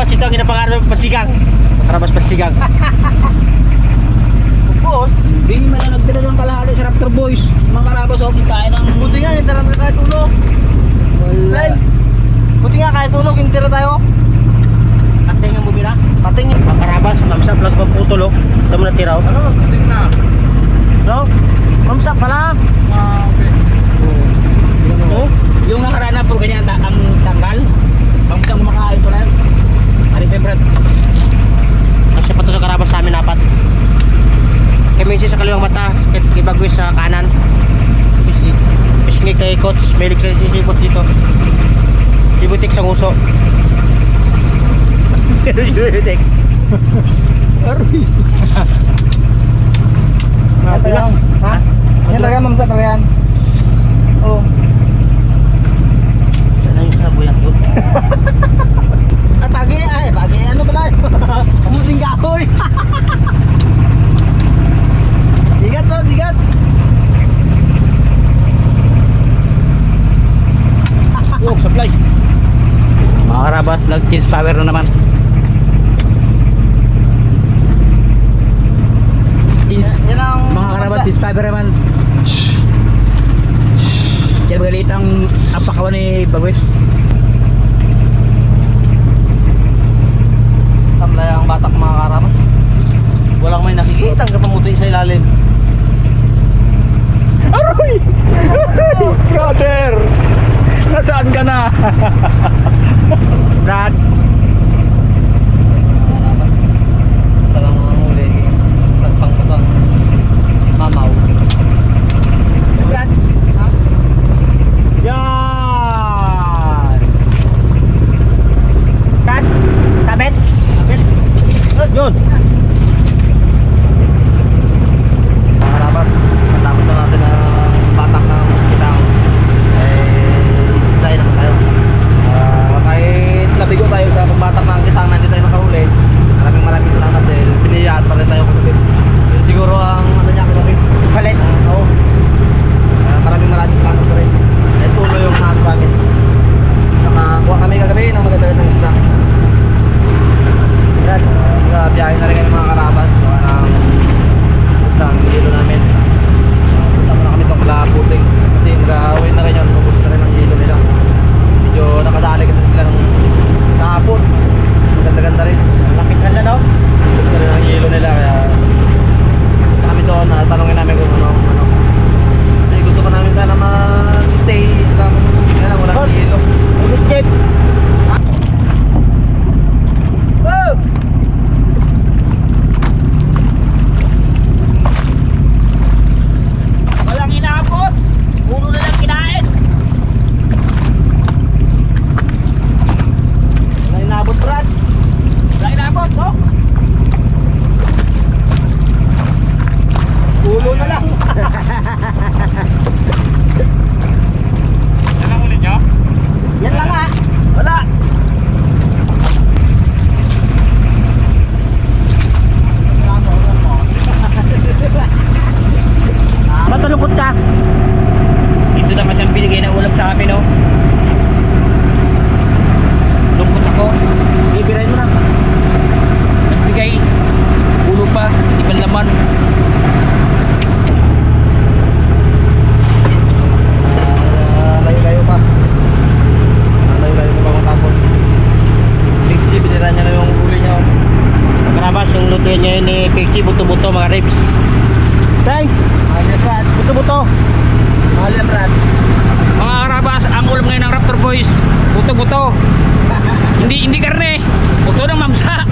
Karabas ito ang ginapangarap ng pansigang. Karabas pansigang. Boss, Hindi man na nagtira ng kalahali sa Raptor Boys. Mga karabas o kain ng... buti nga, hindi naman kahit tulog. Wala. Guys, buti nga kahit tulog, hindi tira tayo. Pating ang bumira. Pating yung mga karabas, mamsa, vlog pa po tulog. Ito mo natiraw. Ano? Tingin na. No? Mamsa pala. Okay. Oh? Yung nakaraan po ganyan ang tanggal. Pagkang kumakain ko lang. Ari Febrat. Kasi pa to sa karabas sa amin apat. Kemensi sa kaliwang mata, kay Bagoy sa kanan. Pisngi kay Coach, melik kay si Coach dito. Si Butik sa nguso. Pero si Butik. Ari. Ito lang. Ha? Yan talaga mamsa talaga yan. Oo. Sana yung sabuyang yun. Ay pagi ano pala? Musing kahoy. Digat bro, digat. Oh, supply. Mga karabas, nag-change power na naman. Change. Yan ang Mga karabas, change power naman. Diyan magalit ang pakawan ni Bagwes. tamlay ang batak mga karabas. Walang may nakikita ang kapamuti sa ilalim. Aroy! Brother! Nasaan ka na? Brad. Karabas. Sa lang mga huli. Sa pangpasang mamaw. Brad. Yan. Brad. Sabit. Sabit. Yun. Mga karabas, matapos na natin ang batak ng kitang. Dahil naman tayo. Kahit nabigo tayo sa pagbatak ng kitang, nandito tayo nakahuli. Maraming salamat dahil piniyaan pa rin tayo kumapit. Yun siguro ang ano niya kumapit. Palit. Oo. Maraming salamat pa rin. Dahil tuloy yung nato namin. Nakakuha kami kagabi ng magandang ng isda. Yan. Biyahe na rin kami mga karabas. Basta ang hilo namin. Punta muna kami itong Pusing. Kasi mag-away na rin yun. Ubus na rin ang hilo nila. Medyo nakadali kasi sila ng kahapon. Maganda-ganda rin. Lapit na no? Ubus na rin ang hilo nila. Kaya kami doon, tanongin namin kung ano. Kasi gusto pa namin sana mag-stay lang. Kaya lang, walang hilo. Ulit Jeep. Walang inaabot. Ulo na lang kinain. Wala inaabot, Brad. Walang inaabot, oh. Ulo na lang. Yan ang ulit nyo? Yan lang ha. Wala. Matulungkot ka. Ito naman siyang binigay na ulam sa amin, oh. Lungkot ako. Bibirahin mo na. Nagbigay. Ulo pa. Ibang laman. Layo-layo pa. Layo-layo pa matapos. Pixie, binira niya na yung huli niya. Karabas, yung lutuin niya yun ni Pixie, buto-buto mga ribs. Thanks. Mahal yan, Brad. Buto-buto. Mahal yan, Brad. Mga karabas, ang ulam ngayon ng Raptor Boys. Buto-buto. Hindi karne. Buto ng mamsa.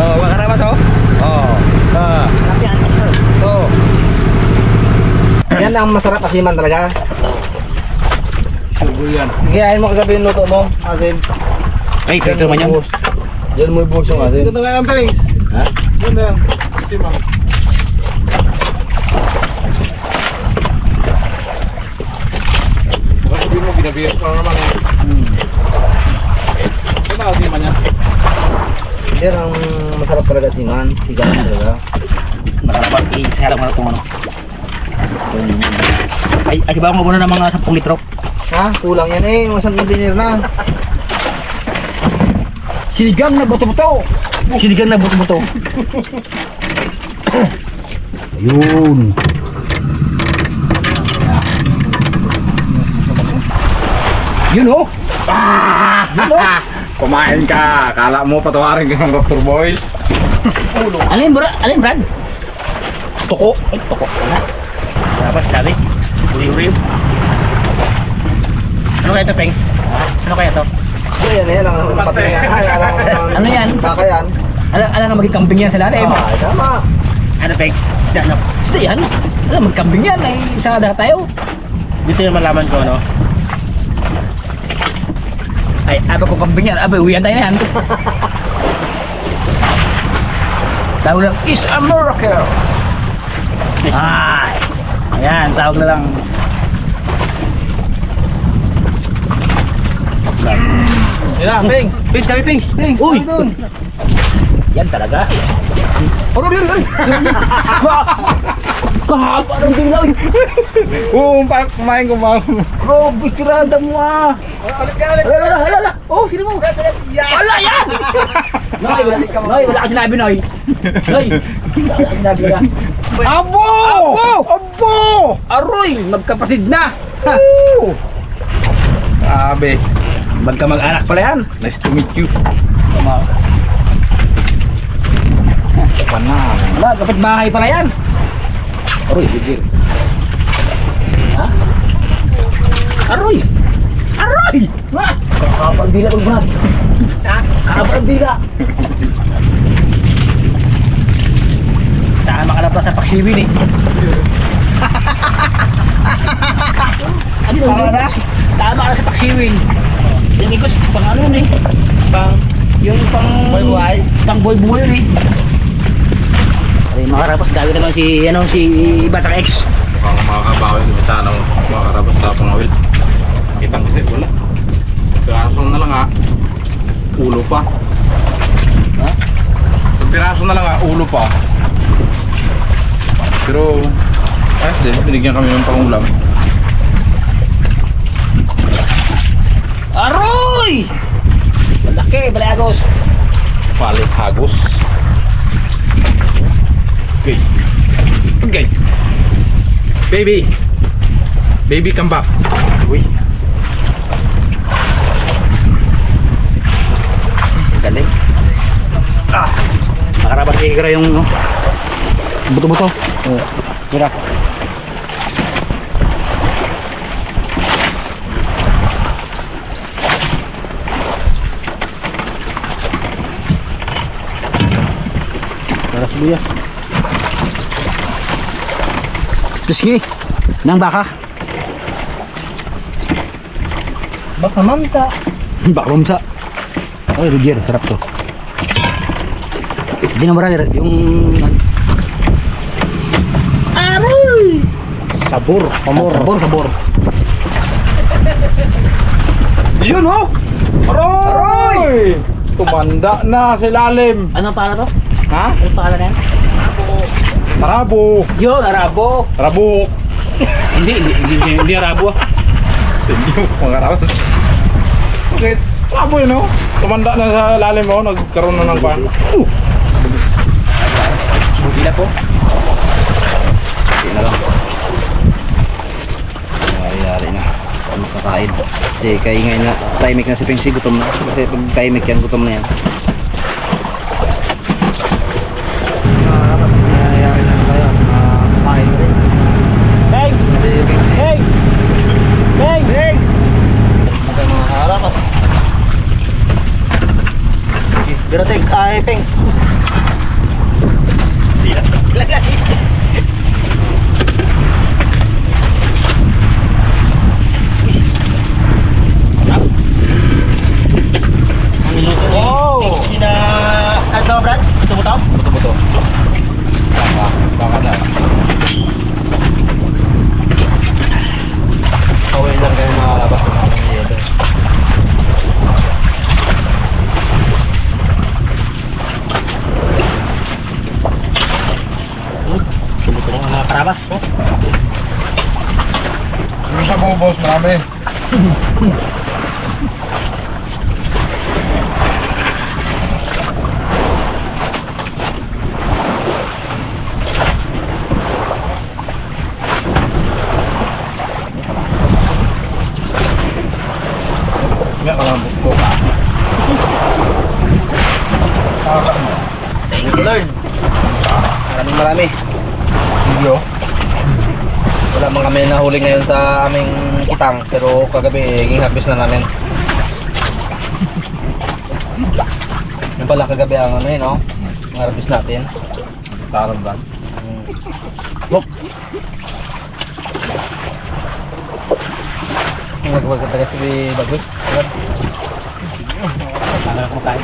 Oh, mga karabas, oh. Oh. Oh. Yan ang masarap asiman talaga. Sugo yan. Giyain mo kagabi yung luto mo, asin. Ay, dito naman yan. Yan mo yung buhos yung asin. Ganda nga yan, Peng. Ha? Ganda yan. Simang. Baka sabihin mo, binabiyas pa naman. Ganda kasi man yan. Yan ang masarap talaga asiman. Higaan talaga. Masarap i-sarap mo na itong ano. Ay, ba mo muna ng mga 10 litro? Ha? Kulang yan eh. Masang container na. Sinigang na buto-buto. Sinigang na buto-buto. Ayun. Yun oh. Yun oh. Kumain ka. Kala mo patawarin ka ng Raptor Boys. Alin Brad? Toko. Ay, toko. Tapos sabi, uri-uri. Ano kaya ito, Peng? Ano kaya ito? Yan lang naman pati nga. Ay, alam mo naman. Ano yan? Baka yan. Alam nga maging kambing yan sa lalim. Ay, tama. Ano, Peng? Isda, no? Basta yan. Alam, magkambing yan. Ay, isa dagat tayo. Dito yung malaman ko, ano? Ay, aba ko kambing yan. Aba, uwihan tayo na yan. Tawag lang, is a miracle. Ay, ayan, tawag na lang. Yan, Pings. Pings, kami, Pings! Pings, Uy! sabi dun. Yan talaga. Oh, yun. Kahaba ng dilaw. Oo, kumain. Grabe, tirada mo ah. Ulit ka, ulit. Hala. Oh, sino mo? Wala yan! Noy, wala ka sinabi, Noy. Noy, wala ka sinabi na. Abo! Abo! Aroy, magkapasid na. Grabe. Magka mag-anak pala yan. Nice to meet you. Wala, kapit bahay pala yan. Aroy, bigir. Ha? Aroy! Kakapang dila ko, Brad. Kakapang dila. Tama ka lang pa sa paksiwin eh. Ano Tama na? Tama ka lang sa paksiwin. Yung ikot, pang ano eh. Pang Yung pang... buhay-buhay. Pang buhay-buhay yun eh. Ay, makarapos gawin naman si Batang X. Baka makakabawi din sana makakarabas sa pangawil. Kitang kasi wala. Piraso na lang ha. Ulo pa. Ha? Sa piraso na lang ha, ulo pa. Pero ayos din, binigyan kami ng pangulam. Aroy! Malaki, balagos. Palit hagos. Okay. Baby, come back. Uy. Galing. Makarabas sigara yung no, buto-buto. Mira. Para sibuyas. Terus nang baka. Baka mamsa. Baka mamsa. Oh, Roger, sarap to. Hindi na marami yung... Aroy! Sabor, pamor. Sabor. Yun oh! Aroy! Tumanda na sa ilalim. Ano pala to? Ha? Ano pala na yan? Tarabo. Yun, arabo. Tarabuk. Hindi arabo. Hindi mo pangarabas. Okay. Tarabo yun oh. Tumanda na sa ilalim oh. Nagkaroon na ng pan. Bugila po. Hindi na lang. Nangyayari na. Ano kakain? Kasi kaingay na. Timing na si Pengsi. Gutom na. Kasi pag timing yan, gutom na yan. Nangyayari na tayo. Kumain na rin. Hey! Magandang mga karapas. Biratig. Ay, Pengs. Ang niluto ni Pings na... Ano, Brad? Buto-buto? Buto-buto. Baka na. Kawin lang kayo mga karapas. Buto ng mga karabas. Oh. Ano sa mga boss? Marami. naman kami nahuli ngayon sa aming kitang, pero kagabi ging-harvest na namin. Yung pala kagabi ang ano yun, no? Ang harvest natin. Tarang ba? Look! Nagwag ka taga si Bagus. Sana ako tayo.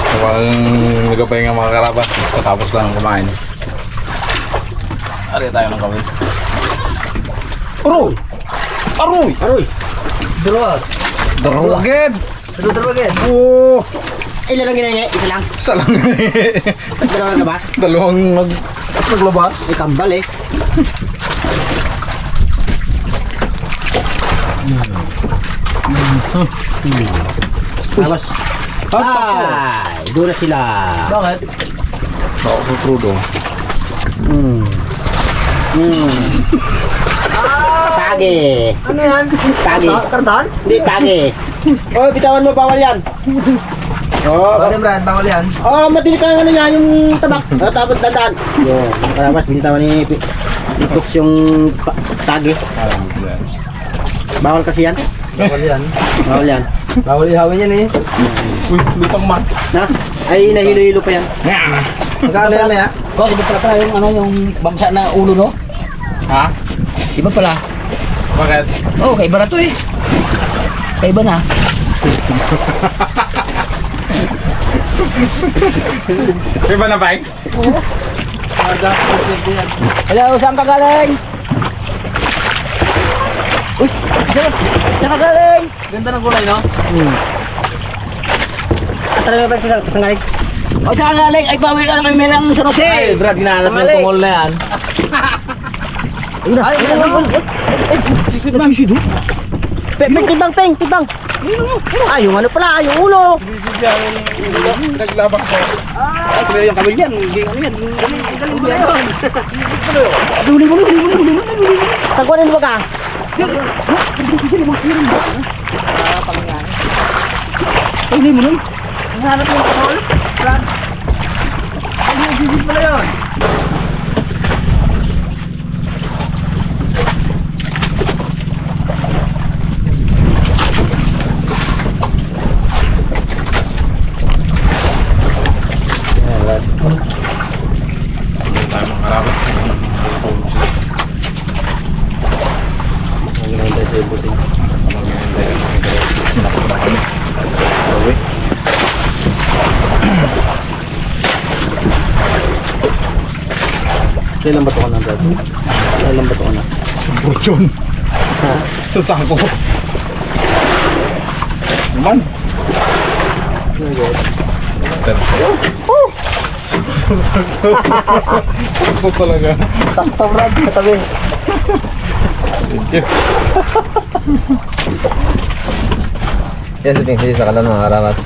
Habang nagapay ng mga karabas, katapos lang ng kumain. Ari tayo ng kawin. Aroy! Aroy! Aroy! Dalawa! Daraw agad! Dalawa again! Oo! Ilan lang ginaya? Isa lang? Isa lang. Dalawang labas? Dalawang naglabas. May kambal eh. Tapos, ay, doon na sila. Bakit? Ako sa crudo. Pagi. Ano yan? Pagi. Kartahan? Hindi, pagi. Oh, bitawan mo, bawal yan. Oh, Bakit Brad? Bawal yan? oh, madili ka ano niya, yung tabak. Tapos dandaan. Yun, karabas, binitawan ni Pitox yung pagi. Bawal kasi yan. Bawal yan. Bawal yan. Bawal ihawin yan eh. Uy, lutang man. Na? Ay, nahilo-hilo pa yan. Magkano yan maya? Ko, iba pala pala yung ano yung bangsa na ulo, no? Ha? Iba pala. Bakit? Oh, kaiba na to eh. Kaiba na. Iba na bike? Hello, saan ka galing? Uy, saan ka galing? Ganda ng kulay, no? At talaga ba sa ngalig? O, saan ka galing? Ay, bawi ka na kami lang sa Jose. Ay, Brad, ginahanap yung tungol na yan. Ay, Sisid na, sisid. Peng, tibang, tibang. Ay, yung ano pala, yung ulo. Naglabak ko. Ay, kaya yung kamil yan. Hindi ano yan. Galing yan. Huli mo. Saan ko rin ka? Ay, hindi mo nun. Hanap yung kamil. Brad. Ay, hindi pala yun. Tayo mga karabas. Ang ginahintay sa busing. Napunta kami. Uwi. Kailan ba ito ka na, Brad? Kailan ba ito ka na? Fortune. Sa sako. Naman. Sakto talaga. Sakto, Brad, sa tabi. Thank you. Yan si Ping, sa kalan mga karamas.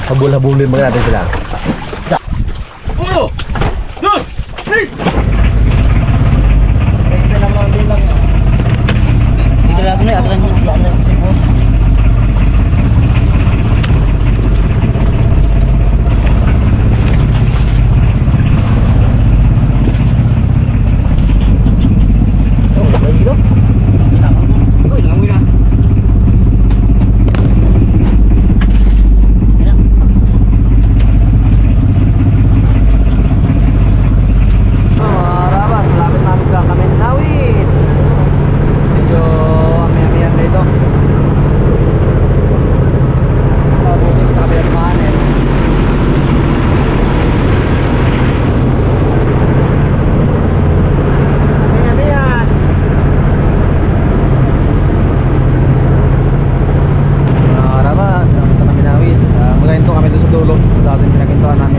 Habul-habulin mga natin sila. Uno! Dos! Tres! Dito lang ako na. Ako lang yan lang. Kami doon sa dulo. Dating pinagintuan namin.